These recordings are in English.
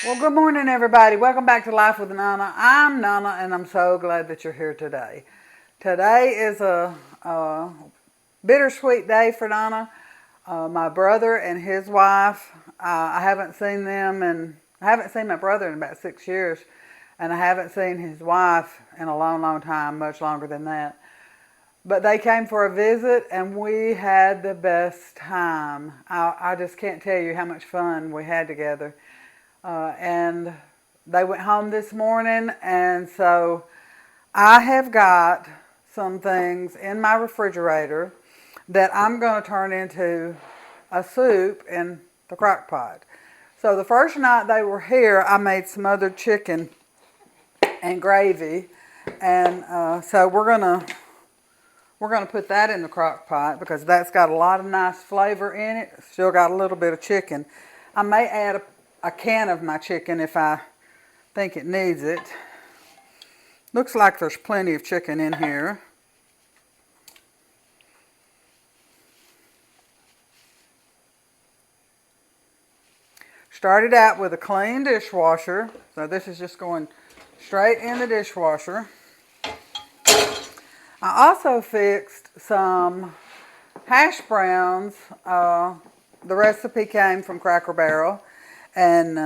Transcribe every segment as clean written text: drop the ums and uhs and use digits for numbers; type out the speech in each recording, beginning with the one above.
Well, good morning, everybody. Welcome back to Life with Nana. I'm Nana, and I'm so glad that you're here today. Today is a bittersweet day for Nana. My brother and his wife. I haven't seen them, and I haven't seen my brother in about 6 years, and I haven't seen his wife in a long, long time, much longer than that. But they came for a visit, and we had the best time. I just can't tell you how much fun we had together. And they went home this morning, and so I have got some things in my refrigerator that I'm going to turn into a soup in the crock pot. So the first night they were here, I made smothered chicken and gravy, and so we're gonna put that in the crock pot because that's got a lot of nice flavor in it. Still got a little bit of chicken. I may add a can of my chicken if I think it needs it. Looks like there's plenty of chicken in here. Started out with a clean dishwasher, so this is just going straight in the dishwasher. I also fixed some hash browns. The recipe came from Cracker Barrel, and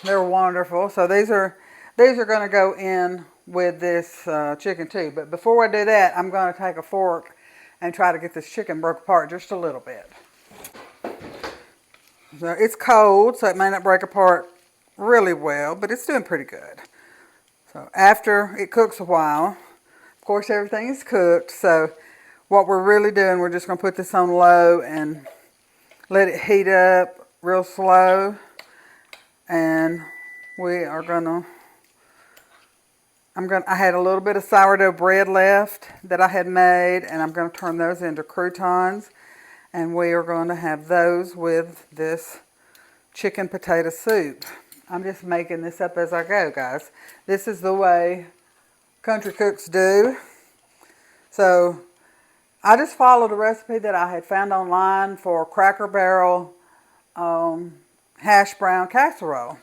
they're wonderful. So these are going to go in with this chicken too. But before I do that, I'm going to take a fork and try to get this chicken broke apart just a little bit. So it's cold, so it may not break apart really well, but it's doing pretty good. So after it cooks a while, of course everything is cooked, so what we're really doing, we're just going to put this on low and let it heat up real slow. And we are gonna, I had a little bit of sourdough bread left that I had made, and I'm going to turn those into croutons, and we are going to have those with this chicken potato soup. I'm just making this up as I go, guys. This is the way country cooks do. So I just followed a recipe that I had found online for Cracker Barrel hash brown casserole.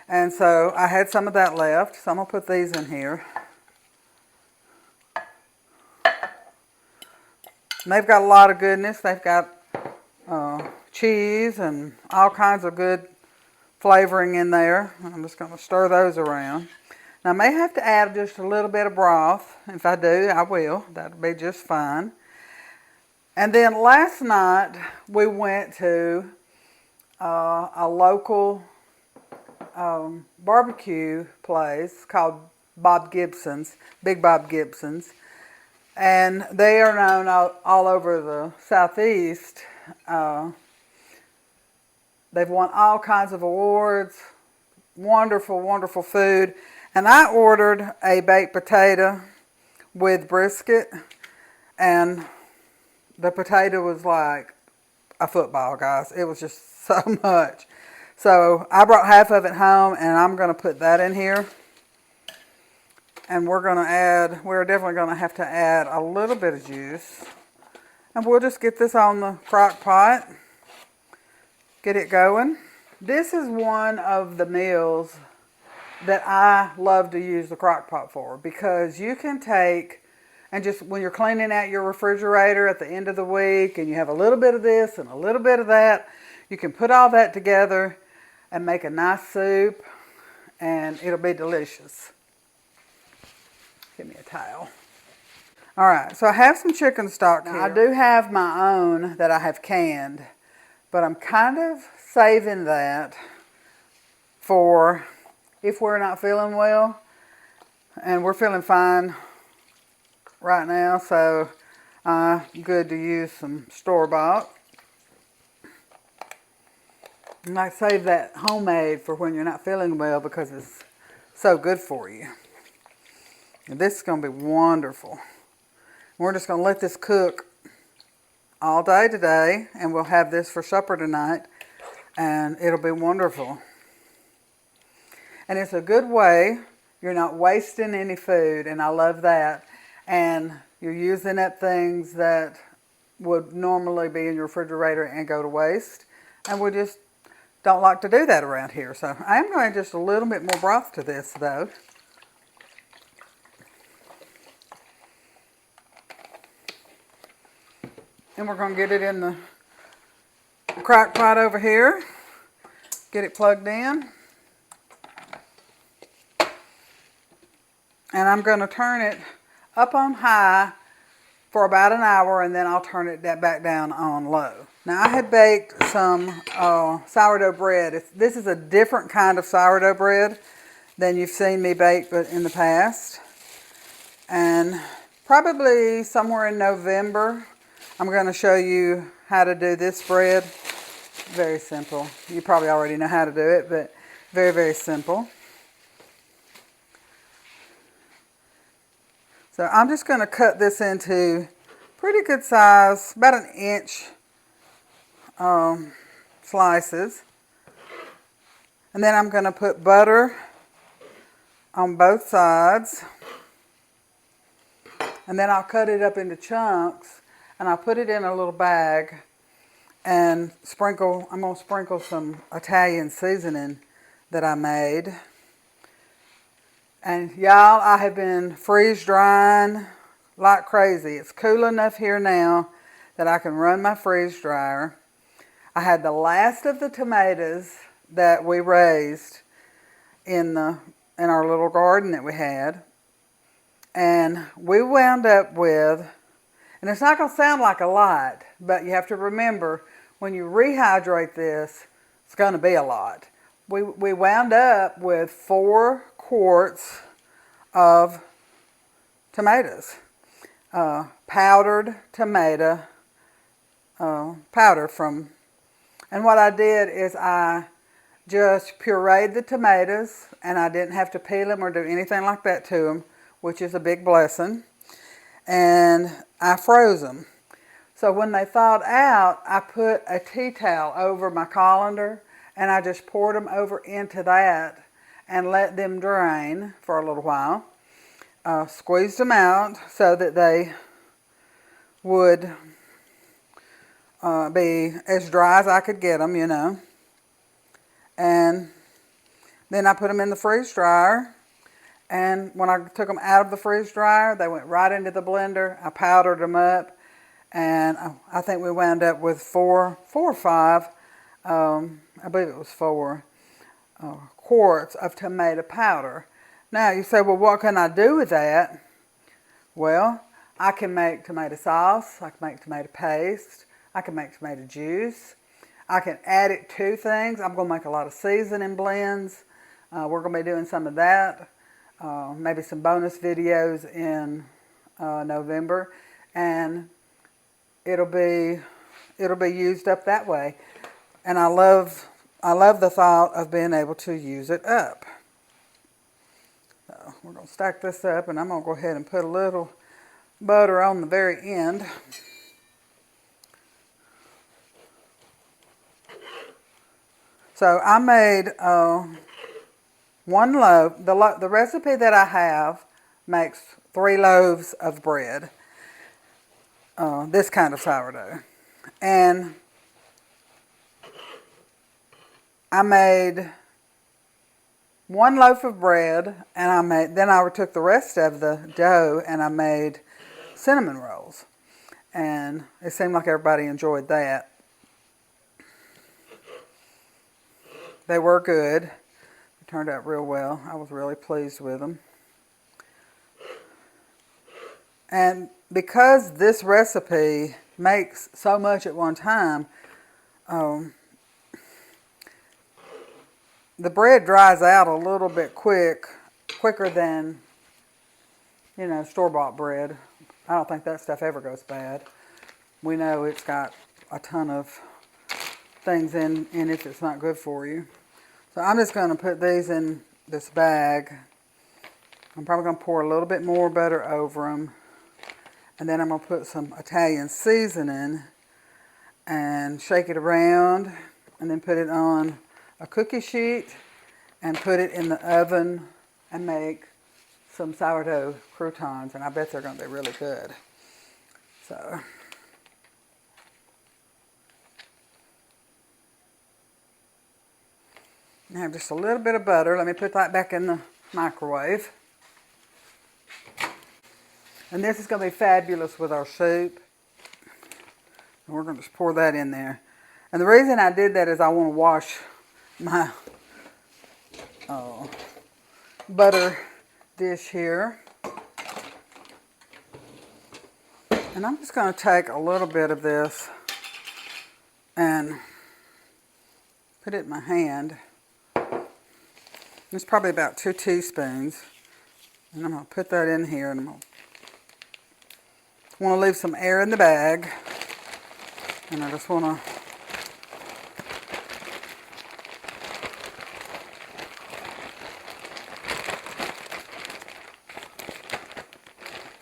And so I had some of that left, so I'm going to put these in here. And they've got a lot of goodness. They've got cheese and all kinds of good flavoring in there. I'm just going to stir those around. Now I may have to add just a little bit of broth. If I do, I will. That'll be just fine. And then last night we went to a local barbecue place called Bob Gibson's, Big Bob Gibson's. And they are known all over the Southeast. They've won all kinds of awards. Wonderful, wonderful food. And I ordered a baked potato with brisket. And the potato was like a football, guys. It was just so much. So I brought half of it home, and I'm going to put that in here. And we're definitely going to have to add a little bit of juice. And we'll just get this on the crock pot. Get it going. This is one of the meals that I love to use the crock pot for, because you can take, and just when you're cleaning out your refrigerator at the end of the week and you have a little bit of this and a little bit of that, you can put all that together and make a nice soup, and it'll be delicious. Give me a towel. All right, so I have some chicken stock here. I do have my own that I have canned, but I'm kind of saving that for if we're not feeling well, and we're feeling fine right now, so good to use some store-bought. And I save that homemade for when you're not feeling well because it's so good for you. And this is going to be wonderful. We're just going to let this cook all day today, and we'll have this for supper tonight, and it'll be wonderful. And it's a good way. You're not wasting any food, and I love that. And you're using up things that would normally be in your refrigerator and go to waste. And we just don't like to do that around here. So I am going to add just a little bit more broth to this though. And we're going to get it in the crock pot over here. Get it plugged in. And I'm going to turn it up on high for about an hour, and then I'll turn it back down on low. Now I had baked some sourdough bread. This is a different kind of sourdough bread than you've seen me bake in the past. And probably somewhere in November, I'm going to show you how to do this bread. Very simple. You probably already know how to do it, but very, very simple. So I'm just going to cut this into pretty good size, about an inch slices. And then I'm going to put butter on both sides. And then I'll cut it up into chunks, and I'll put it in a little bag and I'm going to sprinkle some Italian seasoning that I made. And y'all, I have been freeze drying like crazy. It's cool enough here now that I can run my freeze dryer. I had the last of the tomatoes that we raised in our little garden that we had. And we wound up with, and it's not going to sound like a lot, but you have to remember when you rehydrate this, it's going to be a lot. We wound up with 4 quarts of tomatoes, powdered tomato powder from, and what I did is I just pureed the tomatoes, and I didn't have to peel them or do anything like that to them, which is a big blessing, and I froze them. So when they thawed out, I put a tea towel over my colander, and I just poured them over into that and let them drain for a little while. Squeezed them out so that they would be as dry as I could get them, you know. And then I put them in the freeze dryer. And when I took them out of the freeze dryer, they went right into the blender. I powdered them up. And I think we wound up with 4 or 5, I believe it was 4 quarts of tomato powder. Now you say, well, what can I do with that? Well, I can make tomato sauce. I can make tomato paste. I can make tomato juice. I can add it to things. I'm going to make a lot of seasoning blends. We're going to be doing some of that. Maybe some bonus videos in November. And it'll be used up that way. And I love the thought of being able to use it up. So we're going to stack this up, and I'm going to go ahead and put a little butter on the very end. So I made 1 loaf. The recipe that I have makes 3 loaves of bread. This kind of sourdough. And I made 1 loaf of bread, and then I took the rest of the dough and I made cinnamon rolls. And it seemed like everybody enjoyed that. They were good. They turned out real well. I was really pleased with them. And because this recipe makes so much at one time, the bread dries out a little bit quicker than, you know, store-bought bread. I don't think that stuff ever goes bad. We know it's got a ton of things in it that's not good for you. So I'm just going to put these in this bag. I'm probably going to pour a little bit more butter over them. And then I'm going to put some Italian seasoning and shake it around, and then put it on a cookie sheet and put it in the oven and make some sourdough croutons. And I bet they're going to be really good. So I have just a little bit of butter. Let me put that back in the microwave. And this is going to be fabulous with our soup. And we're going to just pour that in there. And the reason I did that is I want to wash my butter dish here. And I'm just going to take a little bit of this and put it in my hand. It's probably about 2 teaspoons. And I'm going to put that in here, and I want to leave some air in the bag. And I just want to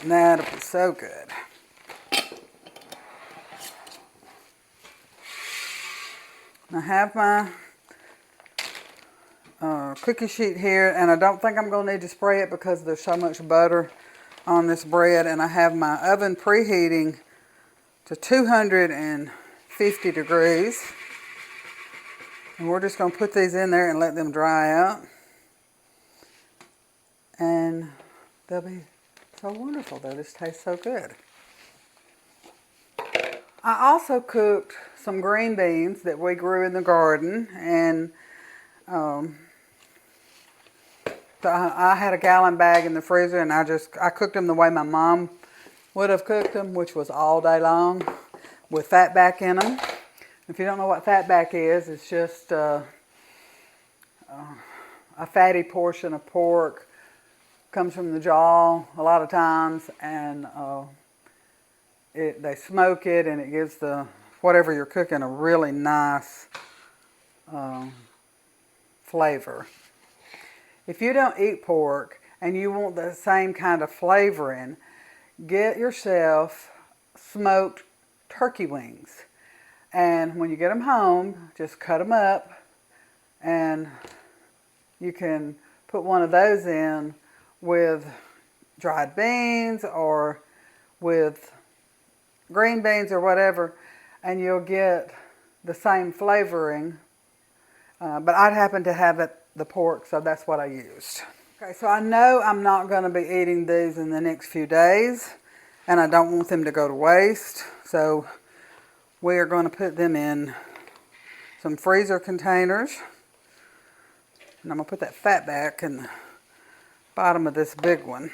that'll be so good. I have my cookie sheet here, and I don't think I'm going to need to spray it because there's so much butter on this bread. And I have my oven preheating to 250 degrees. And we're just going to put these in there and let them dry out. And they'll be so wonderful. They just taste so good. I also cooked some green beans that we grew in the garden, and I had a gallon bag in the freezer, and I cooked them the way my mom would have cooked them, which was all day long with fat back in them. If you don't know what fat back is, it's just a fatty portion of pork. Comes from the jaw a lot of times, and they smoke it, and it gives the whatever you're cooking a really nice flavor. If you don't eat pork and you want the same kind of flavoring, get yourself smoked turkey wings. And when you get them home, just cut them up, and you can put one of those in with dried beans or with green beans or whatever, and you'll get the same flavoring. But I'd happen to have the pork, so that's what I used. Okay, so I know I'm not going to be eating these in the next few days, and I don't want them to go to waste. So we are going to put them in some freezer containers. And I'm going to put that fat back in the bottom of this big one.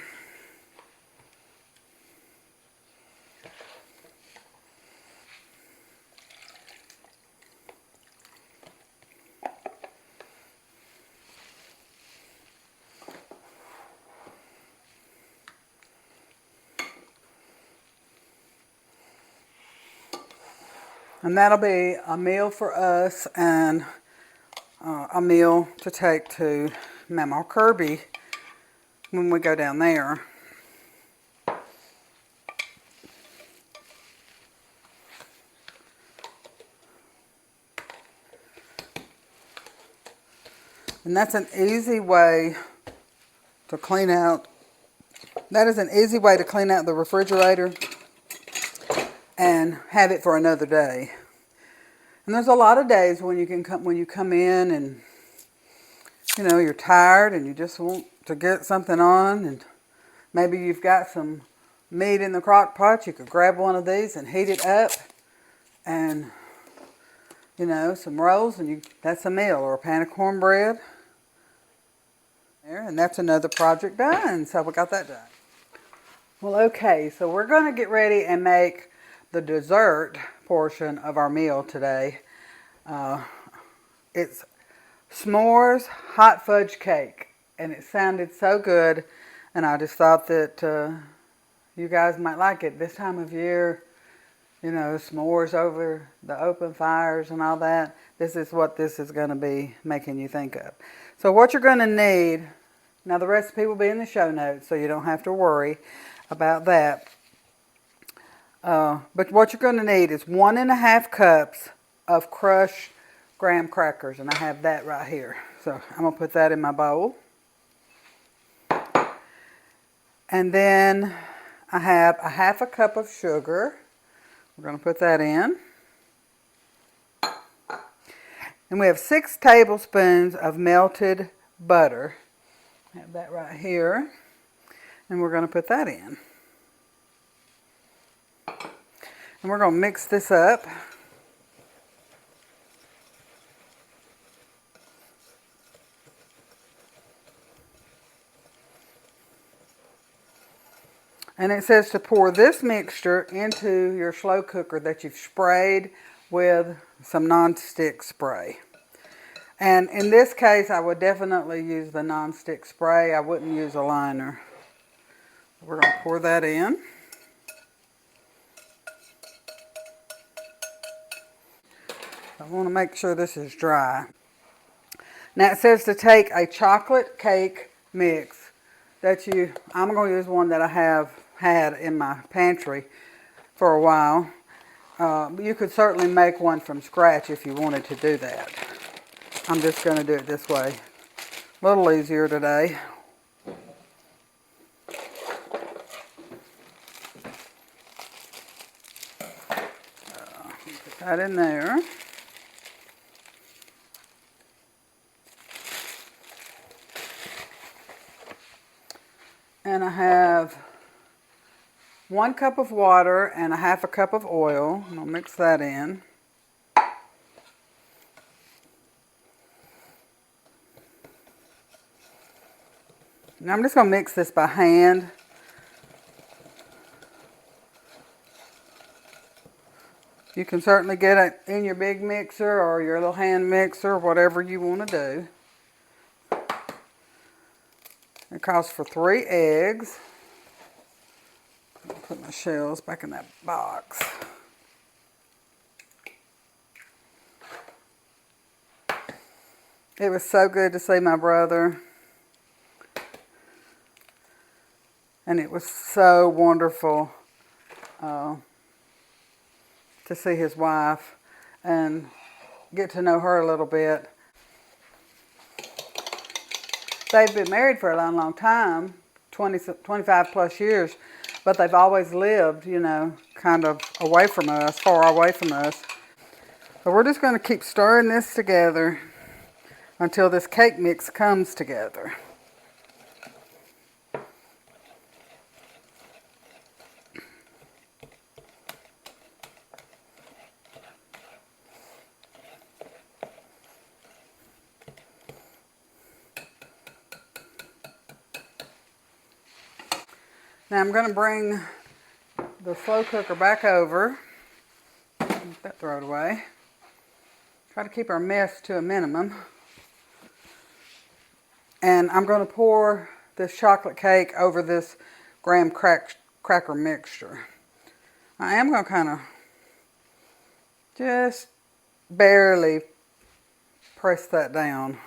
And that'll be a meal for us, and a meal to take to Mama Kirby when we go down there. And that's an easy way to clean out. That is an easy way to clean out the refrigerator and have it for another day. And there's a lot of days when you come in and you're tired and you just want to get something on, and maybe you've got some meat in the crock pot. You could grab one of these and heat it up, and some rolls, and that's a meal, or a pan of cornbread. There, and that's another project done. So we got that done. Well, okay, so we're going to get ready and make the dessert portion of our meal today. It's s'mores hot fudge cake, and it sounded so good, and I just thought that you guys might like it this time of year. S'mores over the open fires and all that. This is what this is going to be making you think of. So what you're going to need, now the recipe will be in the show notes, so you don't have to worry about that. But what you're going to need is 1.5 cups of crushed graham crackers, and I have that right here. So I'm going to put that in my bowl. And then I have 1/2 cup of sugar. We're going to put that in. And we have 6 tablespoons of melted butter. I have that right here. And we're going to put that in. And we're going to mix this up. And it says to pour this mixture into your slow cooker that you've sprayed with some nonstick spray. And in this case, I would definitely use the nonstick spray. I wouldn't use a liner. We're going to pour that in. I want to make sure this is dry. Now it says to take a chocolate cake mix I'm going to use one that I have had in my pantry for a while. You could certainly make one from scratch if you wanted to do that. I'm just going to do it this way. A little easier today. Put that in there. And I have 1 cup of water and 1/2 cup of oil. I'll mix that in. Now I'm just going to mix this by hand. You can certainly get it in your big mixer or your little hand mixer, whatever you want to do. It calls for 3 eggs. I'll put my shells back in that box. It was so good to see my brother. And it was so wonderful to see his wife and get to know her a little bit. They've been married for a long, long time, 25 plus years, but they've always lived, you know, kind of away from us, far away from us. So we're just going to keep stirring this together until this cake mix comes together. Now I'm going to bring the slow cooker back over. Let that throw it away. Try to keep our mess to a minimum. And I'm going to pour this chocolate cake over this graham cracker mixture. I am going to kind of just barely press that down.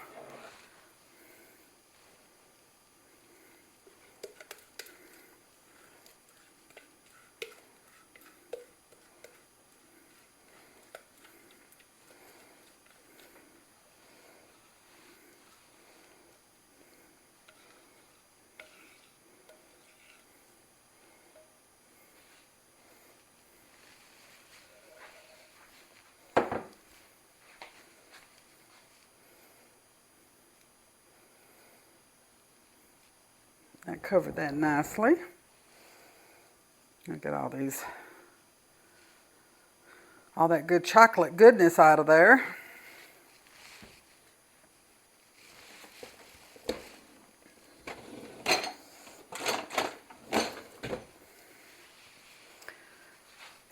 I covered that nicely. I'll get all that good chocolate goodness out of there.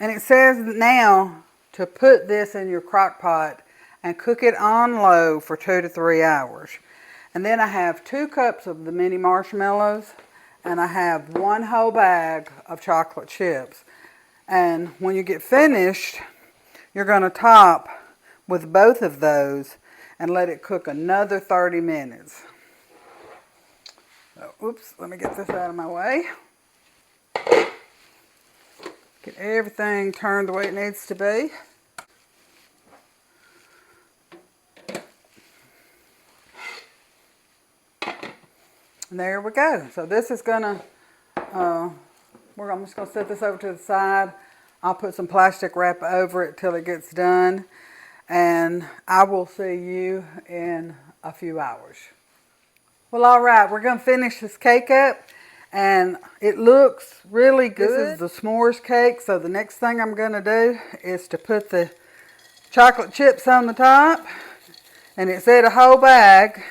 And it says now to put this in your crock pot and cook it on low for 2 to 3 hours. And then I have 2 cups of the mini marshmallows, and I have 1 whole bag of chocolate chips. And when you get finished, you're going to top with both of those and let it cook another 30 minutes. So, oops, let me get this out of my way. Get everything turned the way it needs to be. And there we go. So this is gonna, I'm just gonna set this over to the side. I'll put some plastic wrap over it till it gets done. and I will see you in a few hours. Well, all right, we're going to finish this cake up, and it looks really good. This is the s'mores cake, so the next thing I'm going to do is to put the chocolate chips on the top, and it said a whole bag.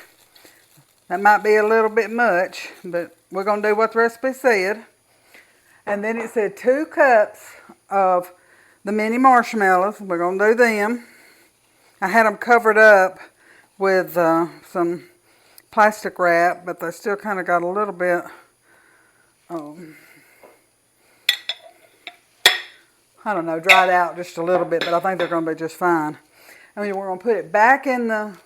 That might be a little bit much, but we're going to do what the recipe said. And then it said 2 cups of the mini marshmallows. We're going to do them. I had them covered up with some plastic wrap, but they still kind of got a little bit, I don't know, dried out just a little bit, but I think they're going to be just fine. I mean, we're going to put it back in the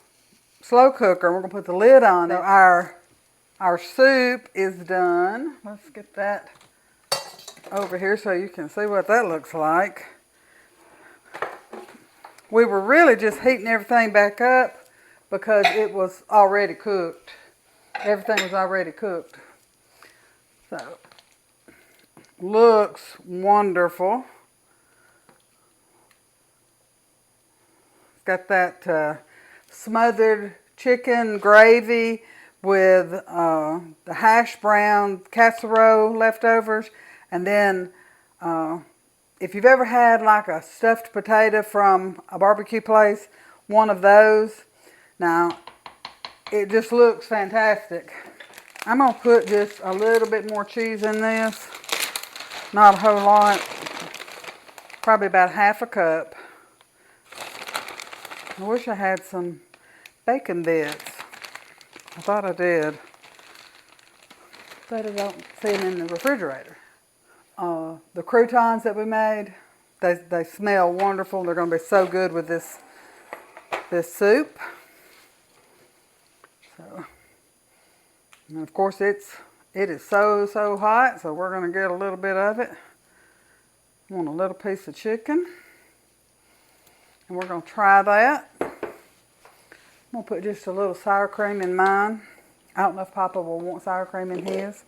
slow cooker. We're going to put the lid on it. Our soup is done. Let's get that over here so you can see what that looks like. We were really just heating everything back up because it was already cooked. Everything was already cooked. So, looks wonderful. It's got that smothered chicken gravy with the hash brown casserole leftovers. And then if you've ever had like a stuffed potato from a barbecue place, one of those. Now, it just looks fantastic. I'm going to put just a little bit more cheese in this. Not a whole lot. Probably about half a cup. I wish I had some bacon bits. I thought I did. But I don't see them in the refrigerator. The croutons that we made, they smell wonderful. They're going to be so good with this soup. So, and of course it is so hot, so we're going to get a little bit of it. Want a little piece of chicken. And we're going to try that. I'm going to put just a little sour cream in mine. I don't know if Papa will want sour cream in his.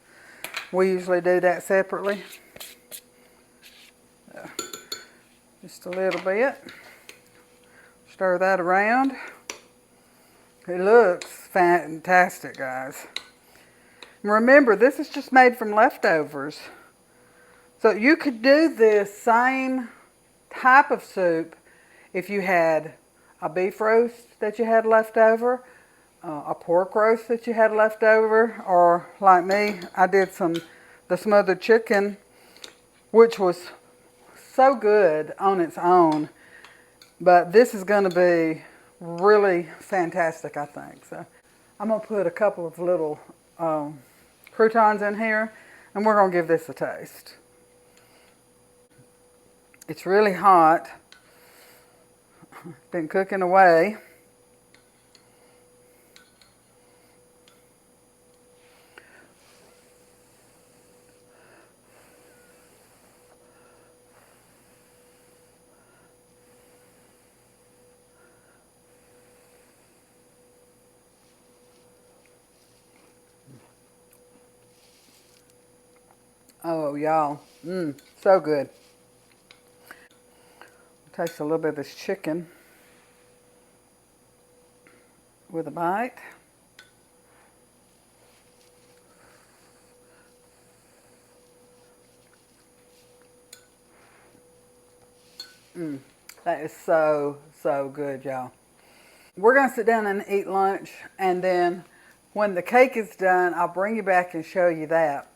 We usually do that separately. Just a little bit. Stir that around. It looks fantastic, guys. And remember, this is just made from leftovers. So you could do this same type of soup if you had a beef roast that you had left over, a pork roast that you had left over, or like me, I did the smothered chicken, which was so good on its own. But this is going to be really fantastic, I think. So I'm going to put a couple of little croutons in here, and we're going to give this a taste. It's really hot. Been cooking away. Oh, y'all. So good. Taste a little bit of this chicken with a bite. That is so good, y'all. We're going to sit down and eat lunch, and then when the cake is done, I'll bring you back and show you that.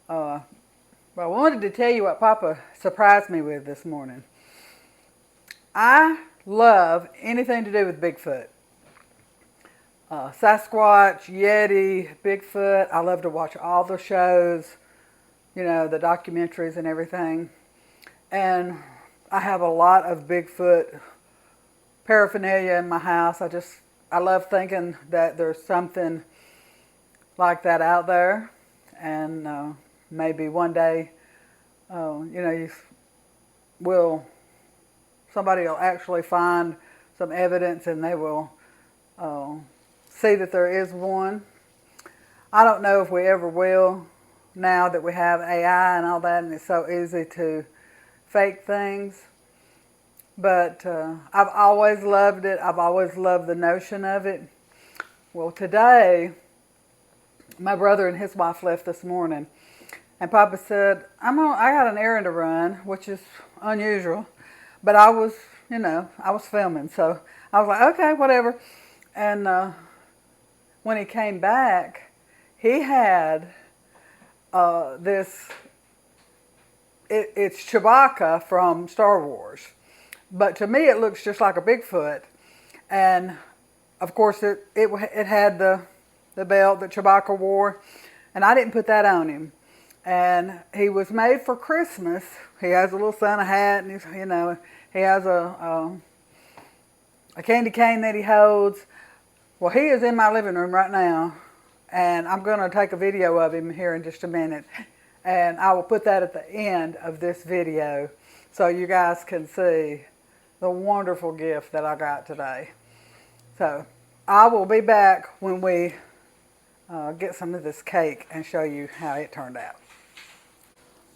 But I wanted to tell you what Papa surprised me with this morning. I love anything to do with Bigfoot. Sasquatch, Yeti, Bigfoot. I love to watch all the shows, you know, the documentaries and everything. And I have a lot of Bigfoot paraphernalia in my house. I love thinking that there's something like that out there. And maybe one day, you know, somebody will actually find some evidence and they will see that there is one. I don't know if we ever will now that we have AI and all that, and it's so easy to fake things. But I've always loved it. I've always loved the notion of it. Well, today, my brother and his wife left this morning, and Papa said, I got an errand to run, which is unusual, but I was, I was filming, so I was like, okay, whatever. And when he came back, he had it's Chewbacca from Star Wars. But to me, it looks just like a Bigfoot. And of course, it had the belt that Chewbacca wore. And I didn't put that on him. And he was made for Christmas. He has a little Santa hat, and he has a candy cane that he holds. Well, he is in my living room right now, and I'm going to take a video of him here in just a minute, and I will put that at the end of this video so you guys can see the wonderful gift that I got today. So I will be back when we get some of this cake and show you how it turned out.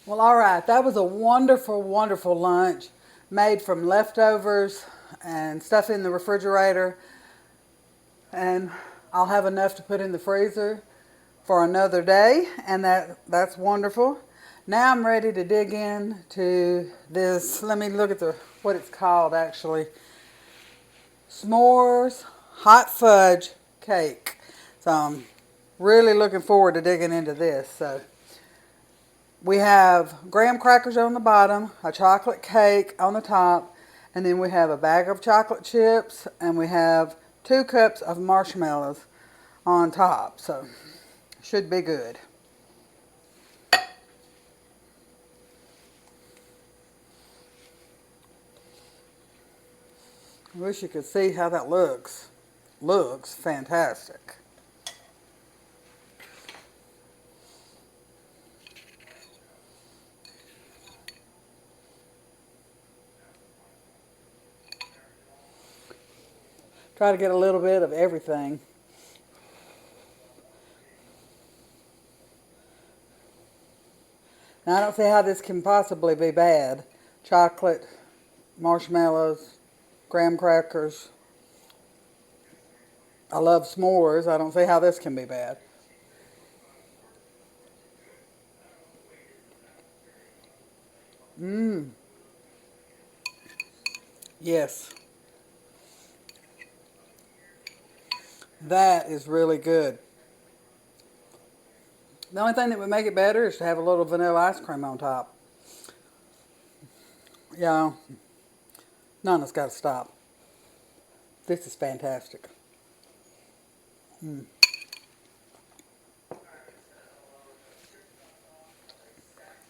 Well, all right, that was a wonderful, wonderful lunch made from leftovers and stuff in the refrigerator. And I'll have enough to put in the freezer for another day, and that's wonderful. Now I'm ready to dig into this. Let me look at what it's called actually. S'mores hot fudge cake. So I'm really looking forward to digging into this. So we have graham crackers on the bottom, a chocolate cake on the top, and then we have a bag of chocolate chips, and we have 2 cups of marshmallows on top. So should be good. I wish you could see how that looks. Looks fantastic. Try to get a little bit of everything. Now I don't see how this can possibly be bad. Chocolate, marshmallows, graham crackers. I love s'mores. I don't see how this can be bad. Mmm. Yes. That is really good. The only thing that would make it better is to have a little vanilla ice cream on top. Yeah. Nana's got to stop. This is fantastic.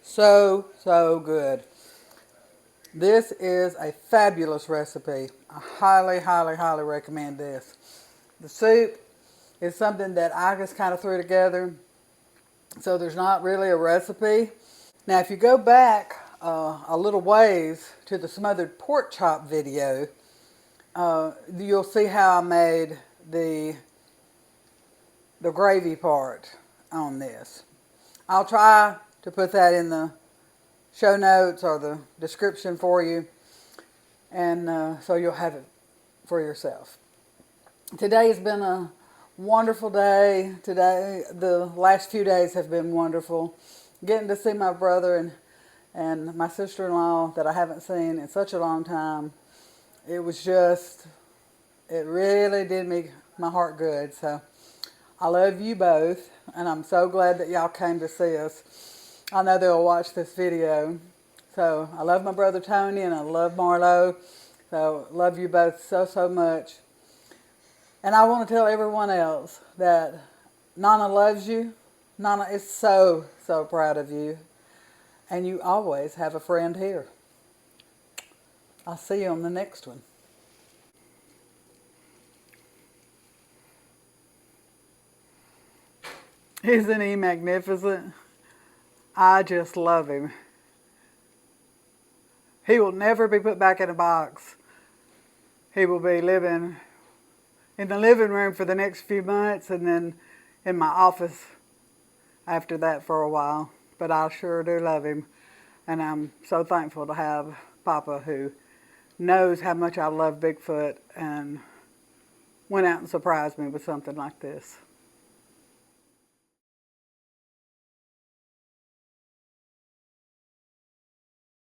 So, so good. This is a fabulous recipe. I highly, highly, highly recommend this. The soup is something that I just kind of threw together, so there's not really a recipe. Now, if you go back a little ways to the smothered pork chop video, you'll see how I made the gravy part on this. I'll try to put that in the show notes or the description for you, and so you'll have it for yourself. Today has been a wonderful day. The last few days have been wonderful. Getting to see my brother and my sister-in-law that I haven't seen in such a long time. It really did my heart good. So I love you both, and I'm so glad that y'all came to see us. I know they'll watch this video. So I love my brother Tony, and I love Marlo. So love you both so, so much. And I want to tell everyone else that Nana loves you. Nana is so, so proud of you. And you always have a friend here. I'll see you on the next one. Isn't he magnificent? I just love him. He will never be put back in a box. He will be living in the living room for the next few months, and then in my office after that for a while. But I sure do love him, and I'm so thankful to have Papa who knows how much I love Bigfoot and went out and surprised me with something like this.